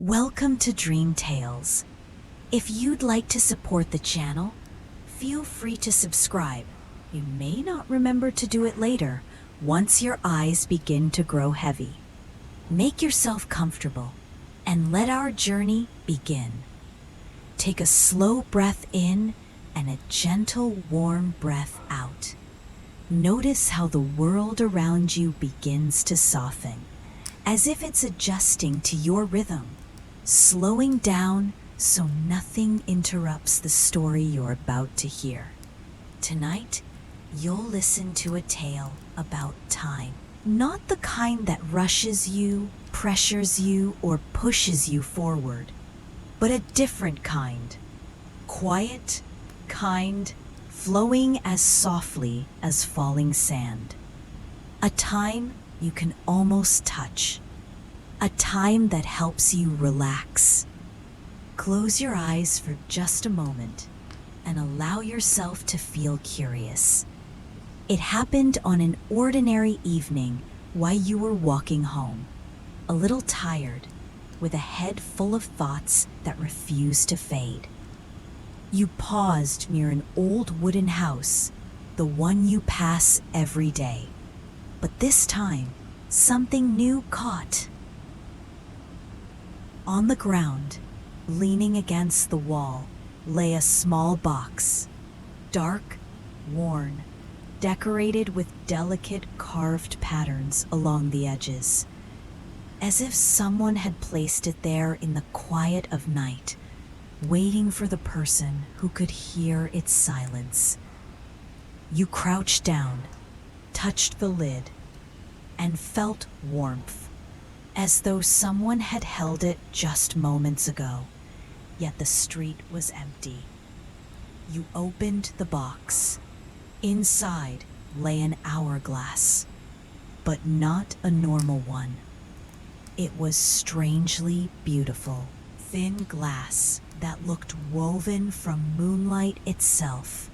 Welcome to Dream Tales. If you'd like to support the channel, feel free to subscribe. You may not remember to do it later once your eyes begin to grow heavy. Make yourself comfortable and let our journey begin. Take a slow breath in and a gentle, warm breath out. Notice how the world around you begins to soften, as if it's adjusting to your rhythm, slowing down so nothing interrupts the story you're about to hear. Tonight, you'll listen to a tale about time. Not the kind that rushes you, pressures you, or pushes you forward, but a different kind. Quiet, kind, flowing as softly as falling sand. A time you can almost touch. A time that helps you relax. Close your eyes for just a moment and allow yourself to feel curious. It happened on an ordinary evening while you were walking home, a little tired, with a head full of thoughts that refused to fade. You paused near an old wooden house, the one you pass every day. But this time, something new caught. On the ground, leaning against the wall, lay a small box, dark, worn, decorated with delicate carved patterns along the edges, as if someone had placed it there in the quiet of night, waiting for the person who could hear its silence. You crouched down, touched the lid, and felt warmth, as though someone had held it just moments ago, yet the street was empty. You opened the box. Inside lay an hourglass, but not a normal one. It was strangely beautiful, thin glass that looked woven from moonlight itself,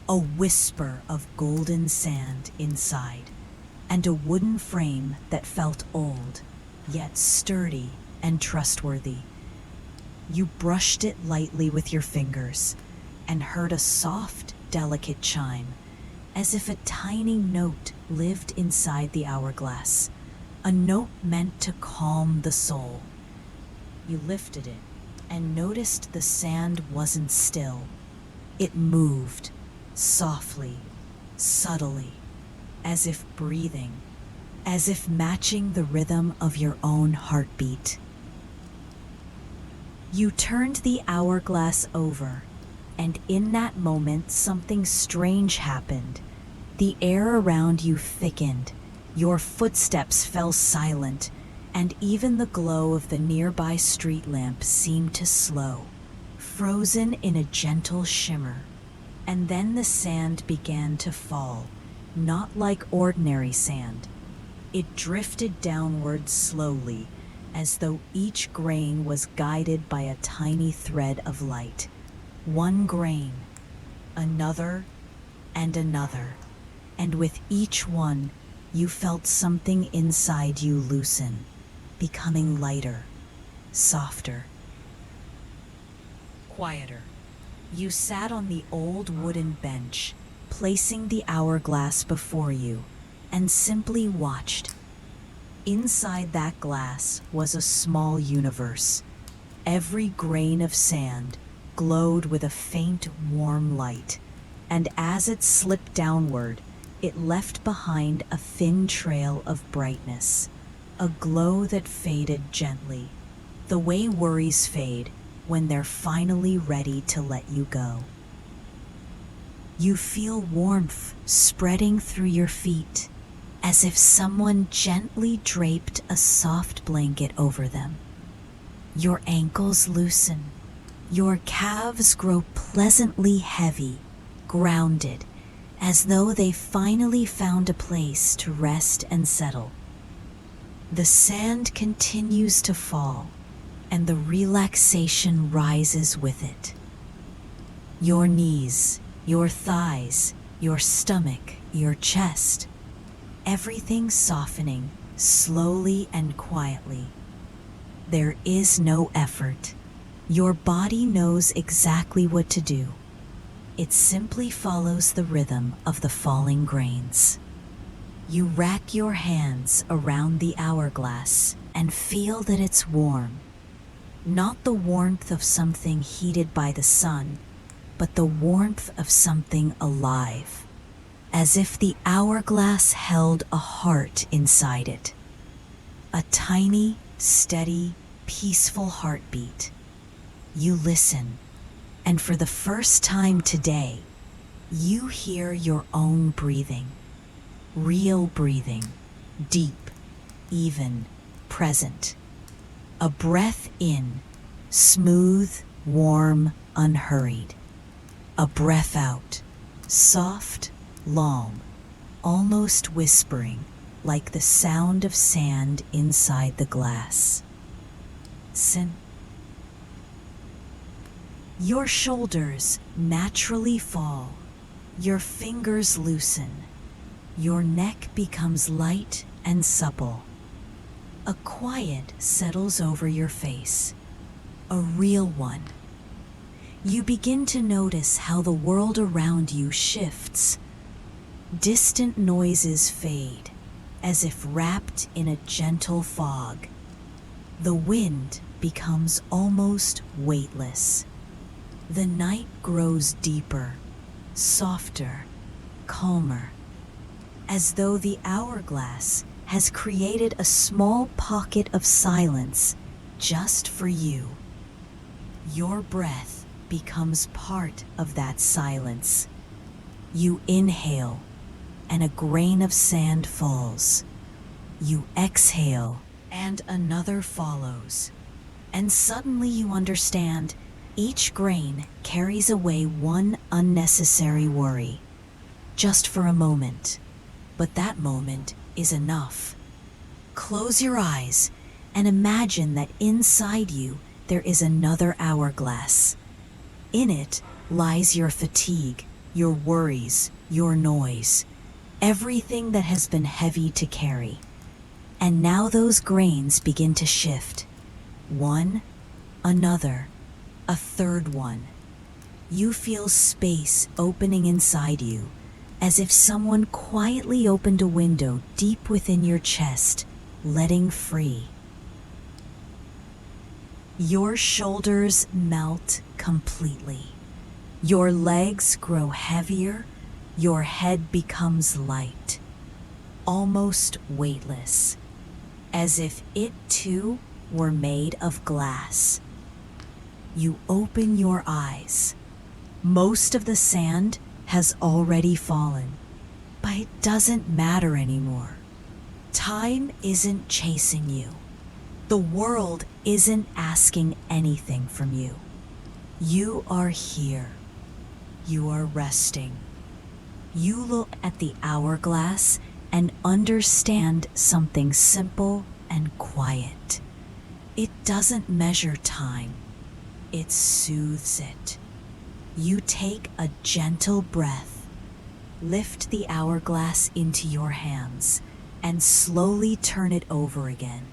a whisper of golden sand inside, and a wooden frame that felt old, yet sturdy and trustworthy. You brushed it lightly with your fingers and heard a soft, delicate chime, as if a tiny note lived inside the hourglass, a note meant to calm the soul. You lifted it and noticed the sand wasn't still. It moved, softly, subtly, as if breathing, as if matching the rhythm of your own heartbeat. You turned the hourglass over, and in that moment something strange happened. The air around you thickened, your footsteps fell silent, and even the glow of the nearby street lamp seemed to slow, frozen in a gentle shimmer. And then the sand began to fall, not like ordinary sand. It drifted downward slowly, as though each grain was guided by a tiny thread of light. One grain, another, and another. And with each one, you felt something inside you loosen, becoming lighter, softer, quieter. You sat on the old wooden bench, placing the hourglass before you, and simply watched. Inside that glass was a small universe. Every grain of sand glowed with a faint, warm light, and as it slipped downward, it left behind a thin trail of brightness, a glow that faded gently, the way worries fade when they're finally ready to let you go. You feel warmth spreading through your feet, as if someone gently draped a soft blanket over them. Your ankles loosen. Your calves grow pleasantly heavy, grounded, as though they finally found a place to rest and settle. The sand continues to fall, and the relaxation rises with it. Your knees, your thighs, your stomach, your chest, everything softening slowly and quietly. There is no effort. Your body knows exactly what to do. It simply follows the rhythm of the falling grains. You rack your hands around the hourglass and feel that it's warm. Not the warmth of something heated by the sun, but the warmth of something alive, as if the hourglass held a heart inside it. A tiny, steady, peaceful heartbeat. You listen, and for the first time today, you hear your own breathing. Real breathing, deep, even, present. A breath in, smooth, warm, unhurried. A breath out, soft, long, almost whispering, like the sound of sand inside the glass. Your shoulders naturally fall. Your fingers loosen. Your neck becomes light and supple. A quiet settles over your face, a real one. You begin to notice how the world around you shifts. Distant noises fade, as if wrapped in a gentle fog. The wind becomes almost weightless. The night grows deeper, softer, calmer, as though the hourglass has created a small pocket of silence just for you. Your breath becomes part of that silence. You inhale, and a grain of sand falls. You exhale, and another follows. And suddenly you understand each grain carries away one unnecessary worry, just for a moment. But that moment is enough. Close your eyes and imagine that inside you there is another hourglass. In it lies your fatigue, your worries, your noise, everything that has been heavy to carry. And now those grains begin to shift. One, another, a third one. You feel space opening inside you, as if someone quietly opened a window deep within your chest, letting free. Your shoulders melt completely. Your legs grow heavier, your head becomes light, almost weightless, as if it too were made of glass. You open your eyes. Most of the sand has already fallen, but it doesn't matter anymore. Time isn't chasing you. The world isn't asking anything from you. You are here. You are resting. You look at the hourglass and understand something simple and quiet. It doesn't measure time. It soothes it. You take a gentle breath, lift the hourglass into your hands, and slowly turn it over again.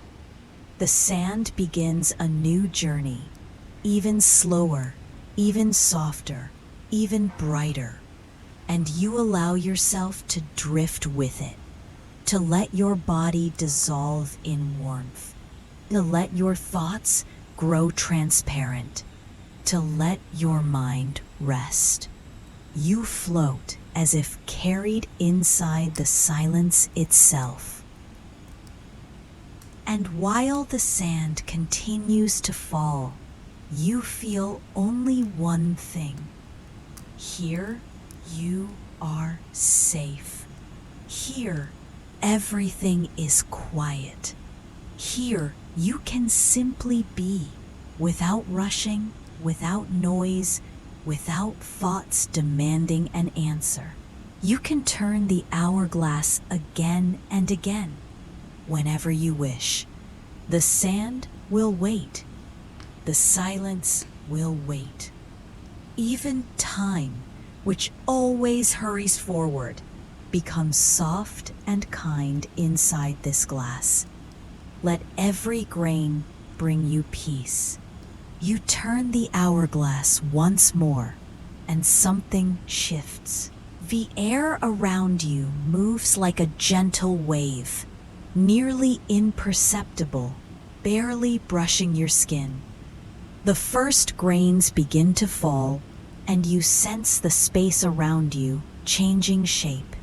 The sand begins a new journey, even slower, even softer, even brighter, and you allow yourself to drift with it, to let your body dissolve in warmth, to let your thoughts grow transparent, to let your mind rest. You float as if carried inside the silence itself. And while the sand continues to fall, you feel only one thing. Here, you are safe. Here, everything is quiet. Here, you can simply be, without rushing, without noise, without thoughts demanding an answer. You can turn the hourglass again and again, whenever you wish. The sand will wait. The silence will wait. Even time, which always hurries forward, becomes soft and kind inside this glass. Let every grain bring you peace. You turn the hourglass once more, and something shifts. The air around you moves like a gentle wave, nearly imperceptible, barely brushing your skin. The first grains begin to fall, and you sense the space around you changing shape,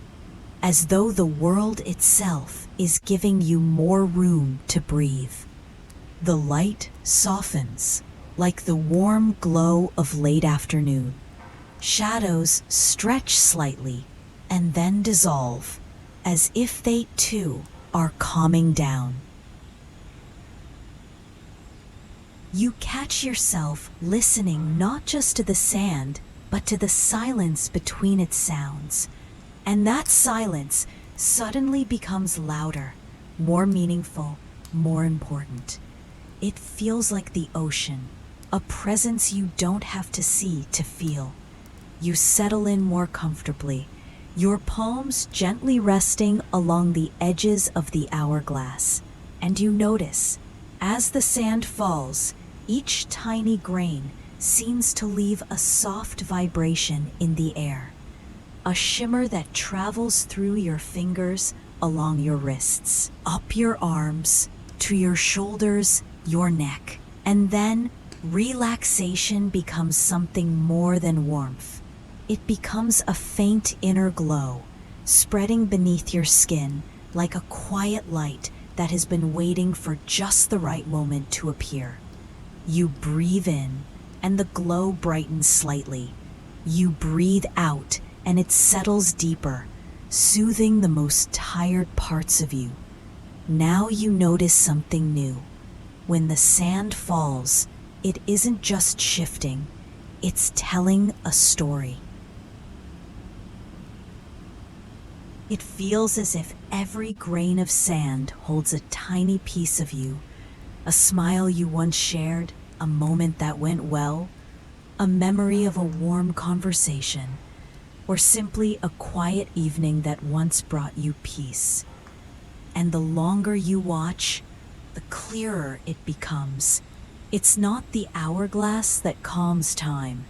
as though the world itself is giving you more room to breathe. The light softens, like the warm glow of late afternoon. Shadows stretch slightly and then dissolve, as if they too are calming down. You catch yourself listening not just to the sand, but to the silence between its sounds. And that silence suddenly becomes louder, more meaningful, more important. It feels like the ocean, a presence you don't have to see to feel. You settle in more comfortably, your palms gently resting along the edges of the hourglass. And you notice, as the sand falls, each tiny grain seems to leave a soft vibration in the air, a shimmer that travels through your fingers, along your wrists, up your arms, to your shoulders, your neck. And then relaxation becomes something more than warmth. It becomes a faint inner glow, spreading beneath your skin like a quiet light that has been waiting for just the right moment to appear. You breathe in, and the glow brightens slightly. You breathe out, and it settles deeper, soothing the most tired parts of you. Now you notice something new. When the sand falls, it isn't just shifting, it's telling a story. It feels as if every grain of sand holds a tiny piece of you, a smile you once shared, a moment that went well, a memory of a warm conversation, or simply a quiet evening that once brought you peace. And the longer you watch, the clearer it becomes. It's not the hourglass that calms time,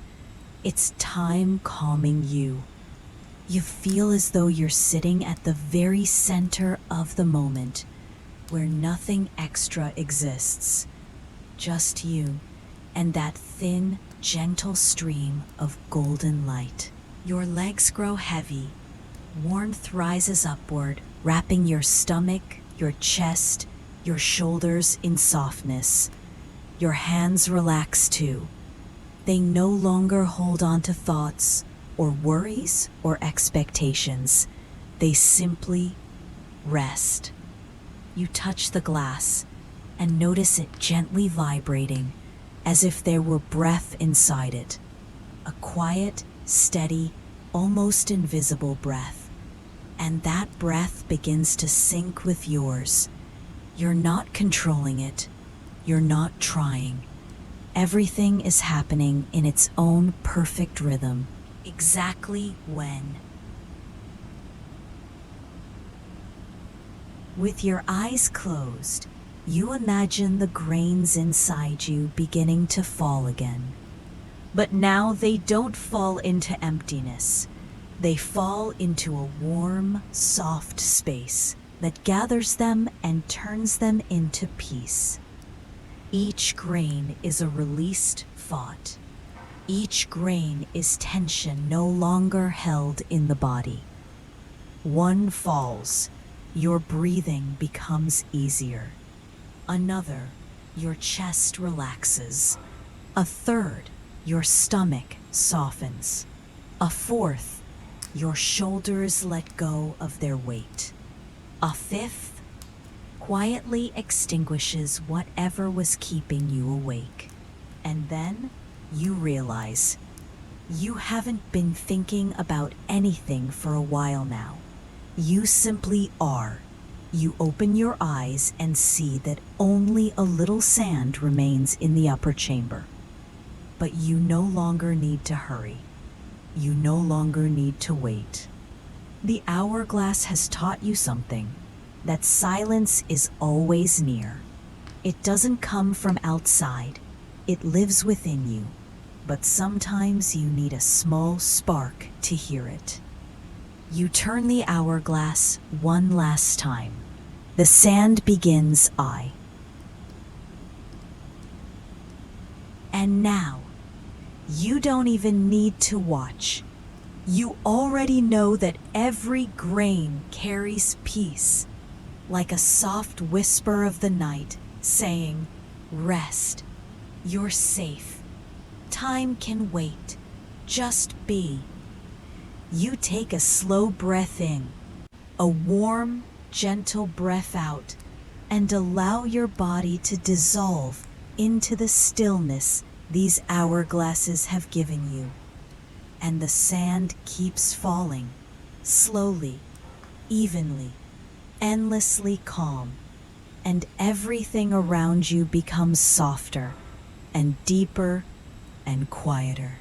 it's time calming you. You feel as though you're sitting at the very center of the moment, where nothing extra exists, just you and that thin, gentle stream of golden light. Your legs grow heavy, warmth rises upward, wrapping your stomach, your chest, your shoulders in softness. Your hands relax too. They no longer hold on to thoughts or worries or expectations. They simply rest. You touch the glass and notice it gently vibrating, as if there were breath inside it. A quiet, steady, almost invisible breath. And that breath begins to sync with yours. You're not controlling it. You're not trying. Everything is happening in its own perfect rhythm, exactly when. With your eyes closed, you imagine the grains inside you beginning to fall again. But now they don't fall into emptiness. They fall into a warm, soft space that gathers them and turns them into peace. Each grain is a released thought. Each grain is tension no longer held in the body. One falls, your breathing becomes easier. Another, your chest relaxes. A third, your stomach softens. A fourth, your shoulders let go of their weight. A fifth, quietly extinguishes whatever was keeping you awake. And then you realize you haven't been thinking about anything for a while now. You simply are. You open your eyes and see that only a little sand remains in the upper chamber. But you no longer need to hurry. You no longer need to wait. The hourglass has taught you something, that silence is always near. It doesn't come from outside, it lives within you, but sometimes you need a small spark to hear it. You turn the hourglass one last time. The sand begins I. And now, you don't even need to watch. You already know that every grain carries peace, like a soft whisper of the night saying, "Rest, you're safe. Time can wait. Just be." You take a slow breath in, a warm, gentle breath out, and allow your body to dissolve into the stillness these hourglasses have given you. And the sand keeps falling, slowly, evenly, endlessly calm, and everything around you becomes softer and deeper and quieter.